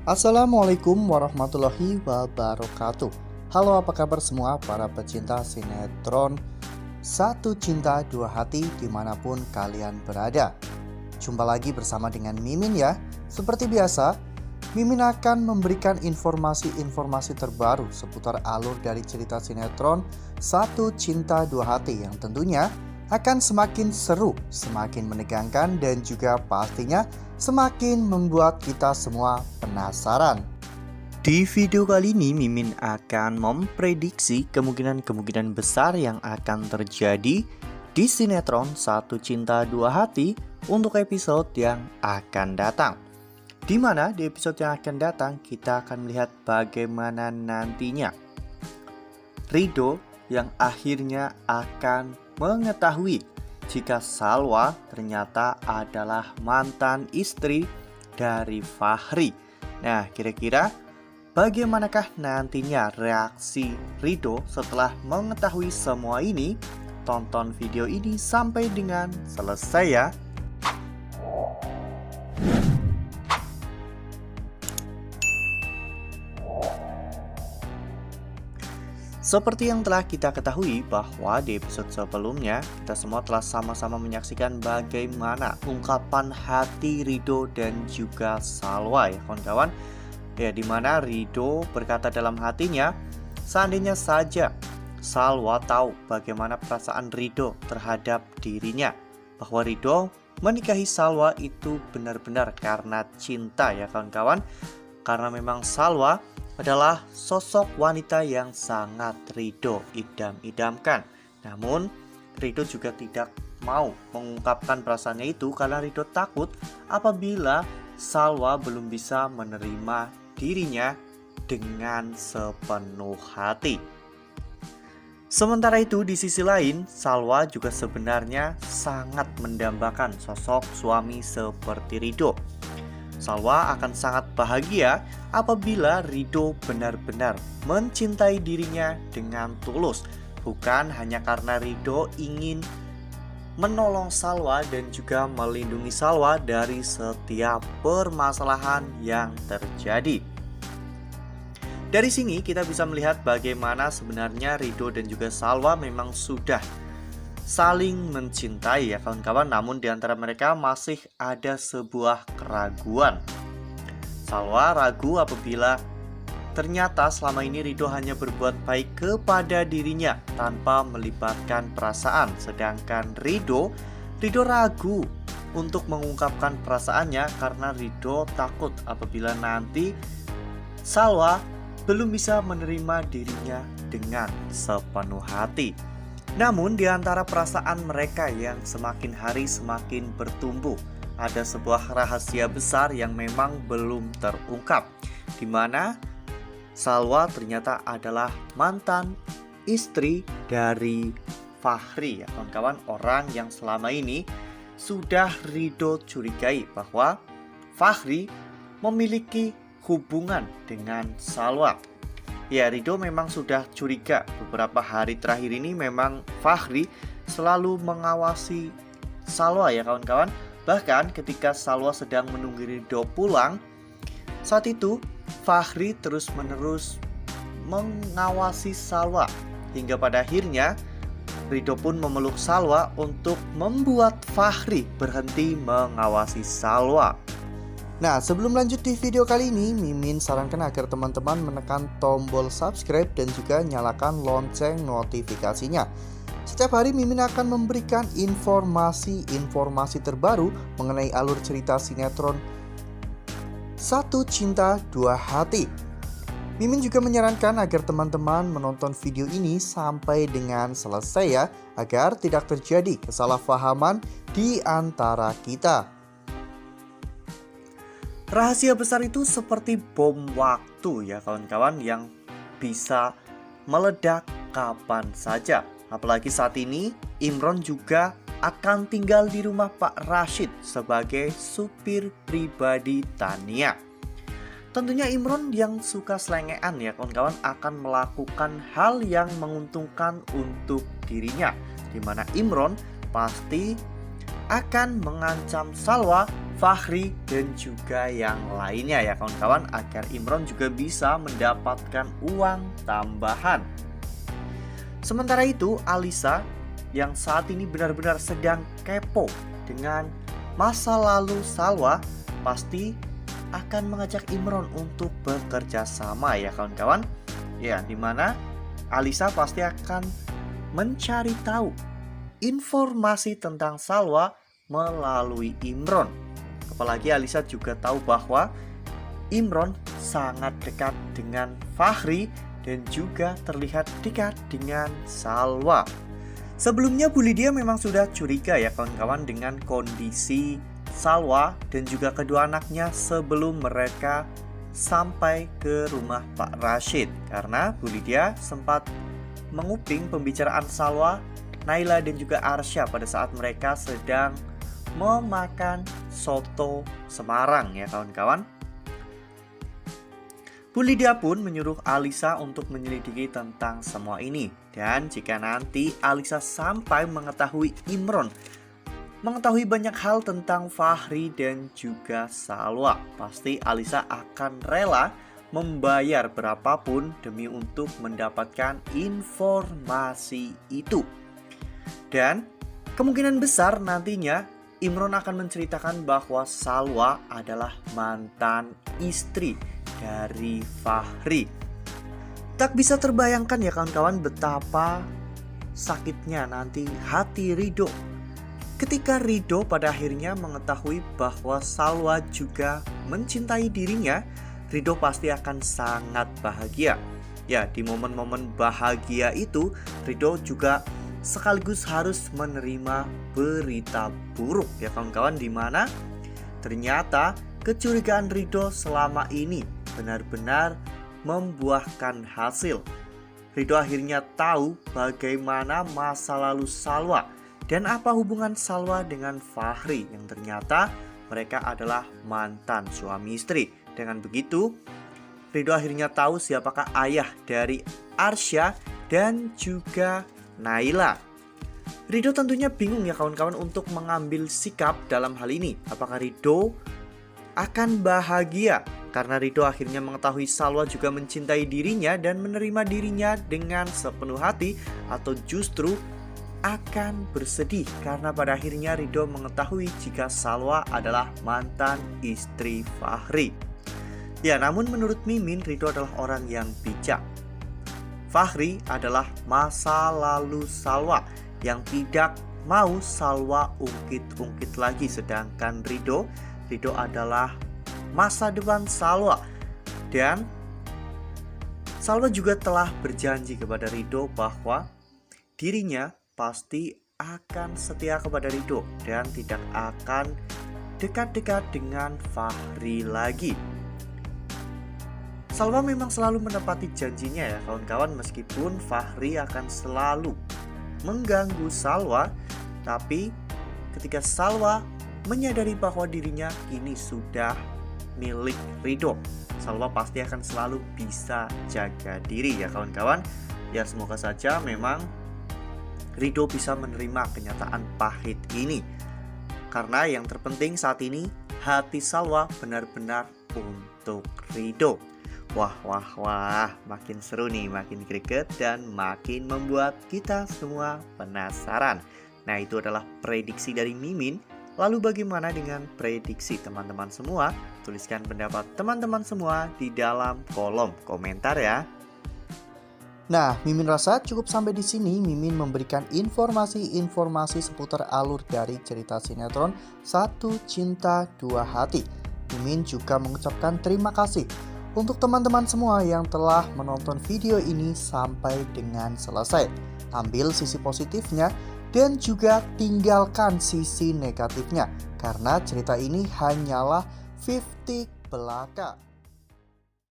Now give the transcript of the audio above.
Assalamualaikum warahmatullahi wabarakatuh. Halo, apa kabar semua para pecinta sinetron Satu Cinta Dua Hati dimanapun kalian berada. Jumpa lagi bersama dengan Mimin ya. Seperti biasa, Mimin akan memberikan informasi-informasi terbaru seputar alur dari cerita sinetron Satu Cinta Dua Hati yang tentunya akan semakin seru, semakin menegangkan, dan juga pastinya semakin membuat kita semua penasaran. Di video kali ini Mimin akan memprediksi kemungkinan besar yang akan terjadi di sinetron Satu Cinta Dua Hati untuk episode yang akan datang. Di mana di episode yang akan datang kita akan melihat bagaimana nantinya Ridho yang akhirnya akan mengetahui jika Salwa ternyata adalah mantan istri dari Fahri. Nah, kira-kira bagaimanakah nantinya reaksi Ridho setelah mengetahui semua ini? Tonton video ini sampai dengan selesai ya. Seperti yang telah kita ketahui bahwa di episode sebelumnya kita semua telah sama-sama menyaksikan bagaimana ungkapan hati Ridho dan juga Salwa ya kawan-kawan. Ya, dimana Ridho berkata dalam hatinya, seandainya saja Salwa tahu bagaimana perasaan Ridho terhadap dirinya, bahwa Ridho menikahi Salwa itu benar-benar karena cinta ya kawan-kawan. Karena memang Salwa adalah sosok wanita yang sangat Ridho idam-idamkan. Namun Ridho juga tidak mau mengungkapkan perasaannya itu karena Ridho takut apabila Salwa belum bisa menerima dirinya dengan sepenuh hati. Sementara itu di sisi lain, Salwa juga sebenarnya sangat mendambakan sosok suami seperti Ridho. Salwa akan sangat bahagia apabila Ridho benar-benar mencintai dirinya dengan tulus, bukan hanya karena Ridho ingin menolong Salwa dan juga melindungi Salwa dari setiap permasalahan yang terjadi. Dari sini kita bisa melihat bagaimana sebenarnya Ridho dan juga Salwa memang sudah saling mencintai ya kawan-kawan, namun di antara mereka masih ada sebuah keraguan. Salwa ragu apabila ternyata selama ini Ridho hanya berbuat baik kepada dirinya tanpa melibatkan perasaan, sedangkan Ridho ragu untuk mengungkapkan perasaannya karena Ridho takut apabila nanti Salwa belum bisa menerima dirinya dengan sepenuh hati. Namun di antara perasaan mereka yang semakin hari semakin bertumbuh, ada sebuah rahasia besar yang memang belum terungkap, di mana Salwa ternyata adalah mantan istri dari Fahri ya kawan-kawan, orang yang selama ini sudah Ridho curigai bahwa Fahri memiliki hubungan dengan Salwa. Ya, Ridho memang sudah curiga beberapa hari terakhir ini memang Fahri selalu mengawasi Salwa ya kawan-kawan. Bahkan ketika Salwa sedang menunggu Ridho pulang, saat itu Fahri terus-menerus mengawasi Salwa. Hingga pada akhirnya Ridho pun memeluk Salwa untuk membuat Fahri berhenti mengawasi Salwa. Nah, sebelum lanjut di video kali ini, Mimin sarankan agar teman-teman menekan tombol subscribe dan juga nyalakan lonceng notifikasinya. Setiap hari Mimin akan memberikan informasi terbaru mengenai alur cerita sinetron Satu Cinta Dua Hati. Mimin juga menyarankan agar teman-teman menonton video ini sampai dengan selesai ya, agar tidak terjadi kesalahpahaman di antara kita. Rahasia besar itu seperti bom waktu ya kawan-kawan, yang bisa meledak kapan saja. Apalagi saat ini Imron juga akan tinggal di rumah Pak Rashid sebagai supir pribadi Tania. Tentunya Imron yang suka selengean ya kawan-kawan akan melakukan hal yang menguntungkan untuk dirinya, di mana Imron pasti akan mengancam Salwa Fahri dan juga yang lainnya ya kawan-kawan, agar Imron juga bisa mendapatkan uang tambahan. Sementara itu Alisa yang saat ini benar-benar sedang kepo dengan masa lalu Salwa pasti akan mengajak Imron untuk bekerja sama ya kawan-kawan. Ya, dimana Alisa pasti akan mencari tahu informasi tentang Salwa melalui Imron. Apalagi Alisa juga tahu bahwa Imron sangat dekat dengan Fahri dan juga terlihat dekat dengan Salwa. Sebelumnya Bu Lydia memang sudah curiga ya kawan-kawan dengan kondisi Salwa dan juga kedua anaknya sebelum mereka sampai ke rumah Pak Rashid. Karena Bu Lydia sempat menguping pembicaraan Salwa, Naila dan juga Arsya pada saat mereka sedang memakan soto Semarang ya kawan-kawan. Bu Lydia pun menyuruh Alisa untuk menyelidiki tentang semua ini. Dan jika nanti Alisa sampai mengetahui Imron mengetahui banyak hal tentang Fahri dan juga Salwa, pasti Alisa akan rela membayar berapapun demi untuk mendapatkan informasi itu. Dan kemungkinan besar nantinya Imron akan menceritakan bahwa Salwa adalah mantan istri dari Fahri. Tak bisa terbayangkan ya kawan-kawan betapa sakitnya nanti hati Ridho ketika Ridho pada akhirnya mengetahui bahwa Salwa juga mencintai dirinya. Ridho pasti akan sangat bahagia. Ya, di momen-momen bahagia itu Ridho juga sekaligus harus menerima berita buruk ya kawan-kawan, di mana ternyata kecurigaan Ridho selama ini benar-benar membuahkan hasil. Ridho akhirnya tahu bagaimana masa lalu Salwa dan apa hubungan Salwa dengan Fahri yang ternyata mereka adalah mantan suami istri. Dengan begitu, Ridho akhirnya tahu siapakah ayah dari Arsya dan juga Naila. Ridho tentunya bingung ya kawan-kawan untuk mengambil sikap dalam hal ini. Apakah Ridho akan bahagia karena Ridho akhirnya mengetahui Salwa juga mencintai dirinya dan menerima dirinya dengan sepenuh hati, atau justru akan bersedih karena pada akhirnya Ridho mengetahui jika Salwa adalah mantan istri Fahri. Ya, namun menurut Mimin, Ridho adalah orang yang bijak. Fahri adalah masa lalu Salwa yang tidak mau Salwa ungkit-ungkit lagi. Sedangkan Ridho adalah masa depan Salwa. Dan Salwa juga telah berjanji kepada Ridho bahwa dirinya pasti akan setia kepada Ridho dan tidak akan dekat-dekat dengan Fahri lagi. Salwa memang selalu menepati janjinya ya kawan-kawan, meskipun Fahri akan selalu mengganggu Salwa. Tapi ketika Salwa menyadari bahwa dirinya kini sudah milik Ridho, Salwa pasti akan selalu bisa jaga diri ya kawan-kawan. Ya, semoga saja memang Ridho bisa menerima kenyataan pahit ini. Karena yang terpenting saat ini hati Salwa benar-benar untuk Ridho. Wah, makin seru nih, makin greget dan makin membuat kita semua penasaran. Nah, itu adalah prediksi dari Mimin. Lalu bagaimana dengan prediksi teman-teman semua? Tuliskan pendapat teman-teman semua di dalam kolom komentar ya. Nah, Mimin rasa cukup sampai di sini. Mimin memberikan informasi-informasi seputar alur dari cerita sinetron Satu Cinta Dua Hati. Mimin juga mengucapkan terima kasih untuk teman-teman semua yang telah menonton video ini sampai dengan selesai. Ambil sisi positifnya dan juga tinggalkan sisi negatifnya, karena cerita ini hanyalah 50 belaka.